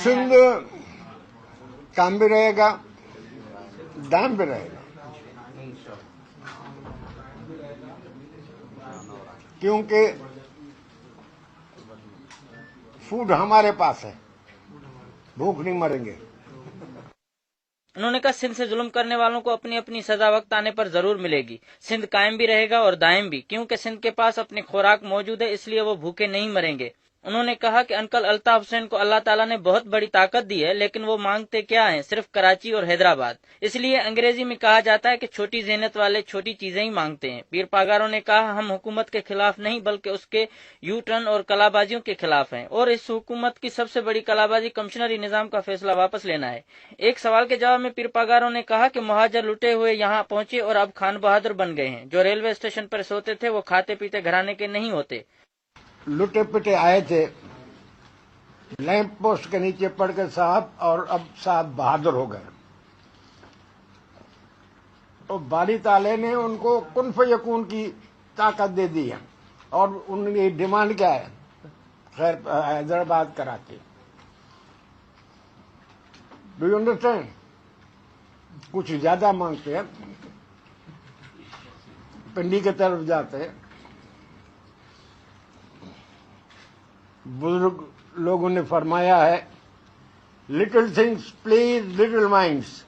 सिंध काम भी रहेगा, दाम भी रहेगा, क्योंकि फूड हमारे पास है, भूख नहीं मरेंगे। उन्होंने कहा सिंध से जुल्म करने वालों को अपनी अपनी सजा वक्त आने पर जरूर मिलेगी। सिंध कायम भी रहेगा और दायम भी, क्योंकि सिंध के पास अपनी खुराक मौजूद है, इसलिए वो भूखे नहीं मरेंगे। उन्होंने कहा कि अंकल अल्ताफ हुसैन को अल्लाह ताला ने बहुत बड़ी ताकत दी है, लेकिन वो मांगते क्या हैं? सिर्फ कराची और हैदराबाद। इसलिए अंग्रेजी में कहा जाता है कि छोटी ज़हनियत वाले छोटी चीजें ही मांगते हैं। पीर पागारों ने कहा हम हुकूमत के खिलाफ नहीं बल्कि उसके यू टर्न और कलाबाजियों के खिलाफ हैं, और इस हुकूमत की सबसे बड़ी कलाबाजी कमिश्नरी निजाम का फैसला वापस लेना है। एक सवाल के जवाब में पीर पागारों ने कहा कि मुहाजिर लुटे हुए यहाँ पहुंचे और अब खान बहादुर बन गए हैं। जो रेलवे स्टेशन पर सोते थे वो खाते पीते घराने के नहीं होते। लुटे पिटे आए थे लैंप पोस्ट के नीचे पड़ के साहब, और अब साहब बहादुर हो गए। तो बारी ताले ने उनको कुन फयकून की ताकत दे दी है, और उनकी डिमांड क्या है? खैर Hyderabad Karachi. Do you understand? कुछ ज्यादा मांगते हैं, पिंडी की तरफ जाते हैं। बुजुर्ग लोगों ने फरमाया है, little things please little minds.